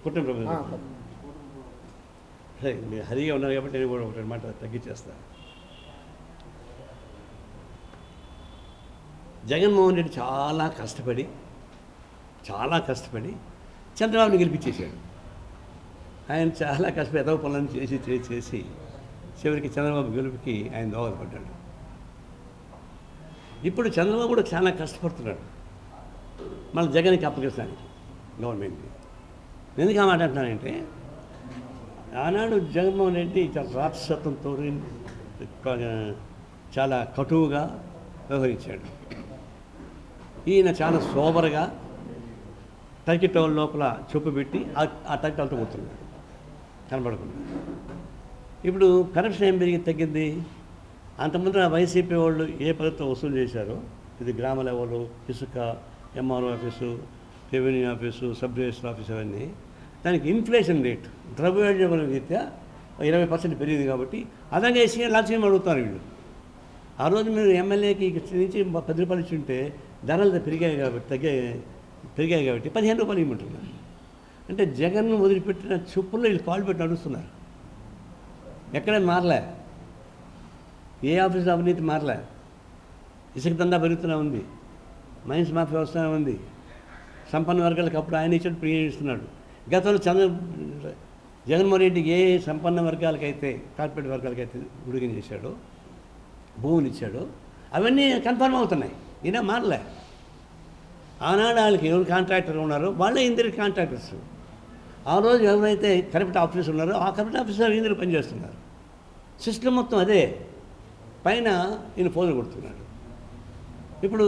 కుటుంబ ప్రభుత్వం సరే, మీరు హరిగా ఉన్నారు కాబట్టి నేను కూడా ఒకటి మాట తగ్గించేస్తాను. జగన్మోహన్ రెడ్డి చాలా కష్టపడి చంద్రబాబుని గెలిపించేశాడు. ఆయన చాలా కష్టపడి ఎదవ పనులను చేసి చివరికి చంద్రబాబు గెలుపుకి ఆయన దోహదపడ్డాడు. ఇప్పుడు చంద్రబాబు కూడా చాలా కష్టపడుతున్నాడు మన జగన్కి అప్పగించడానికి గవర్నమెంట్ని. ఎందుకు ఆ మాట అంటున్నానంటే, ఆనాడు జగన్మోహన్ రెడ్డి చాలా రాక్షసత్వంతో చాలా కటువుగా వ్యవహరించాడు. ఈయన చాలా సోబర్గా టర్కీ టవల్ లోపల చూపు పెట్టి ఆ టర్కీ టవల్తో కొడుతున్నాడు కనబడకుండా. ఇప్పుడు కరప్షన్ ఏం పెరిగి తగ్గింది. అంతకుముందు వైసీపీ వాళ్ళు ఏ పద్ధతితో వసూలు చేశారో, ఇది గ్రామ లెవెల్, ఇసుక, MRO office, revenue office, sub register office అవన్నీ, దానికి ఇన్ఫ్లేషన్ రేట్ ద్రవ్యోల్బణ రీత్యా 20% పెరిగింది కాబట్టి అదనంగా వేసి లక్ష్యం అడుగుతారు వీళ్ళు. ఆ రోజు మీరు ఎమ్మెల్యేకి నుంచి 10 రూపాయలు ఇచ్చి ఉంటే ధరలు పెరిగాయి కాబట్టి 15 రూపాయలు ఇవ్వమంటున్నారు. అంటే జగన్ను వదిలిపెట్టిన చెప్పుల్లో వీళ్ళు కాళ్ళు పెట్టి నడుస్తున్నారు. ఎక్కడే మారలే, ఏ ఆఫీసులో అవినీతి మారలే. ఇసుక దందా పెరుగుతూనే ఉంది, మైన్స్ మాఫియా వస్తూనే ఉంది. సంపన్న వర్గాలకు అప్పుడు ఆయన ఇచ్చాడు, ప్రియ ఇస్తున్నాడు. గతంలో జగన్మోహన్ రెడ్డికి ఏ సంపన్న వర్గాలకైతే, కార్పొరేట్ వర్గాలకైతే ఉడిగిన చేశాడో, భూములు ఇచ్చాడో అవన్నీ కన్ఫర్మ్ అవుతున్నాయి. ఈయన మారలే. ఆనాడు వాళ్ళకి ఎవరు కాంట్రాక్టర్ ఉన్నారో వాళ్ళే ఇందరికి కాంట్రాక్టర్స్. ఆ రోజు ఎవరైతే కరెక్ట్ ఆఫీసర్ ఉన్నారో ఆ కరెక్ట్ ఆఫీసర్ ఇందరు పనిచేస్తున్నారు. సిస్టమ్ మొత్తం అదే. పైన ఈయన పోజులు కొడుతున్నాడు. ఇప్పుడు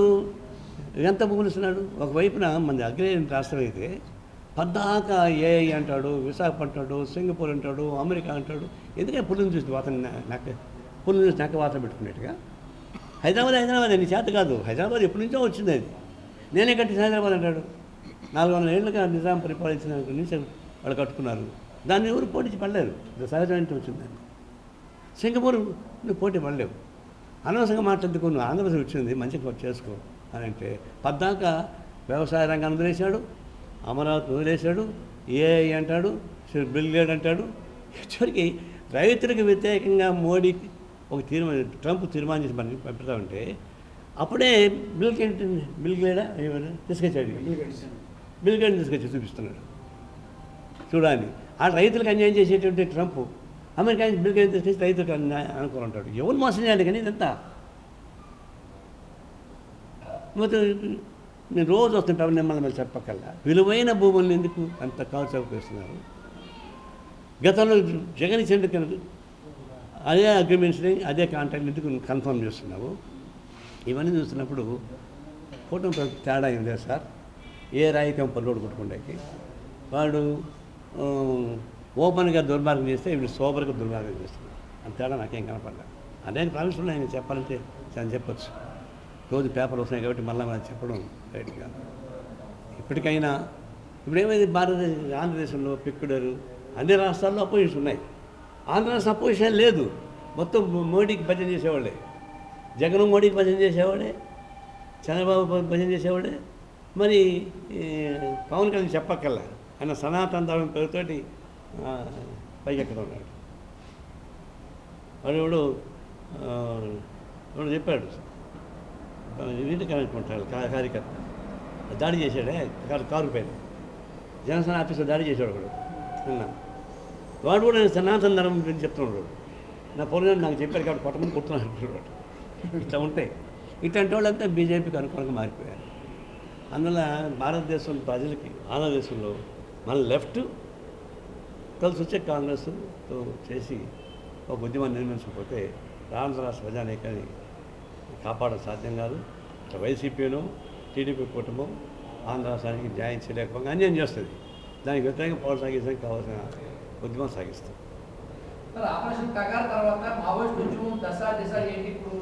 ఎంత భూములు ఇస్తున్నాడు. ఒకవైపున మన అగ్రేరియన్ రాష్ట్రం అయితే పద్దాక ఏఐ అంటాడు, విశాఖపట్నం అంటాడు, సింగపూర్ అంటాడు, అమెరికా అంటాడు. ఎందుకంటే పుల్లని చూసి పుల్లని చూసి నక్క వాతం పెట్టుకున్నట్టుగా హైదరాబాద్ నీ చేత కాదు. హైదరాబాద్ ఎప్పటి నుంచో వచ్చింది. అది నేనే కట్టిన హైదరాబాద్ అంటాడు. 400 ఏళ్ళుగా నిజాం పరిపాలించిన నుంచి వాళ్ళు కట్టుకున్నారు. దాన్ని ఎవరు పోటీ పడలేరు. సహజమైన వచ్చిందని. సింగపూర్ నువ్వు పోటీ పడలేవు. అనవసరంగా మాట్లాడుతూ నువ్వు ఆంధ్రప్రదేశ్ వచ్చింది మంచిగా చేసుకో అని అంటే పద్దాక వ్యవసాయ రంగాన్ని వదిలేశాడు, అమరావతి వదిలేశాడు, ఏఐ అంటాడు, బిల్ గేట్ అంటాడు. చివరికి రైతులకు వ్యతిరేకంగా మోడీ ఒక ట్రంప్ తీర్మానం చేసి మనకి పంపుతామంటే అప్పుడే బిల్ గేట్ తీసుకొచ్చాడు. బిల్ గేట్ తీసుకొచ్చి చూపిస్తున్నాడు. చూడాలి ఆ రైతులకు అన్యాయం చేసేటువంటి ట్రంప్ అమెరికా బిల్ గేట్ తీసుకొచ్చి రైతులకు అనుకోవాలంటాడు. ఎవరు మోసం చేయాలి కానీ ఇదంతా. మొత్తం నేను రోజు వస్తుంటాను మిమ్మల్ని మళ్ళీ చెప్పకల్లా విలువైన భూములను ఎందుకు అంత కాల్ చౌకేస్తున్నారు. గతంలో జగన్ ఇచ్చేందుకు అదే అగ్రిమెంట్స్ని అదే కాంట్రాక్ట్ ఎందుకు కన్ఫర్మ్ చేస్తున్నావు. ఇవన్నీ చూస్తున్నప్పుడు కూటమి తేడా ఏం లేదు సార్. ఏ రాయికం పల్లోడు కొట్టుకుండేకి వాడు ఓపెన్గా దుర్మార్గం చేస్తే ఇప్పుడు సోబర్గా దుర్మార్గం చేస్తున్నాడు. అంత తేడా నాకేం కనపడలేదు. అదే ప్రాబ్లమ్స్ ఉన్నాయి. నేను చెప్పాలంటే చాలా చెప్పచ్చు. రోజు పేపర్లు వస్తున్నాయి కాబట్టి మళ్ళీ మనం చెప్పడం రైట్ కాదు. ఇప్పటికైనా ఇప్పుడు ఏమైంది, ఆంధ్రదేశంలో పెక్కుడరు అన్ని రాష్ట్రాల్లో అపోజిషన్ ఉన్నాయి. ఆంధ్ర రాష్ట్ర అపోజిషన్ లేదు. మొత్తం మోడీకి భజన చేసేవాళ్ళే. జగన్ మోడీకి భజన చేసేవాడే, చంద్రబాబు భజన చేసేవాడే. మరి పవన్ కళ్యాణ్ చెప్పక్కల్లా ఆయన సనాతన ధర్మం పేరుతోటి పైకెక్కడ ఉన్నాడు. వాడు ఎవడు చెప్పాడు వీటికి అనుకుంటాడు కార్యకర్త దాడి చేశాడే కారు పైన జనసేన ఆఫీసులో దాడి చేశాడు ఒకడు. వాడు కూడా నేను సనాతన ధర్మం గురించి చెప్తున్నాడు. నా పొరగాడు నాకు చెప్పారు కాబట్టి కొట్టమని కొడుతున్నాడు. ఇట్లా ఉంటాయి. ఇట్లాంటి వాళ్ళంతా బీజేపీకి అనుకూలంగా మారిపోయారు. అందువల్ల భారతదేశం ప్రజలకి ఆంధ్రదేశంలో మన లెఫ్ట్ కలిసి వచ్చే కాంగ్రెస్తో చేసి ఒక ఉద్యమాన్ని నిర్మించకపోతే ఆంధ్ర రాష్ట్ర ప్రజానీకాన్ని కాపాడడం సాధ్యం కాదు. ఇట్లా వైసీపీను టీడీపీ కుటుంబం ఆంధ్ర రాష్ట్రానికి న్యాయం చేయలేకపోతే అన్యాయం చేస్తుంది. దానికి వ్యతిరేకంగా పోరాటం సాగించడానికి కావాల్సిన ఉద్యమం సాగిస్తాం. ఆపరేషన్ కగార్ తర్వాత మావోయిస్ట్ ఉద్యమం దశ దిశ ఏంటి ఇప్పుడు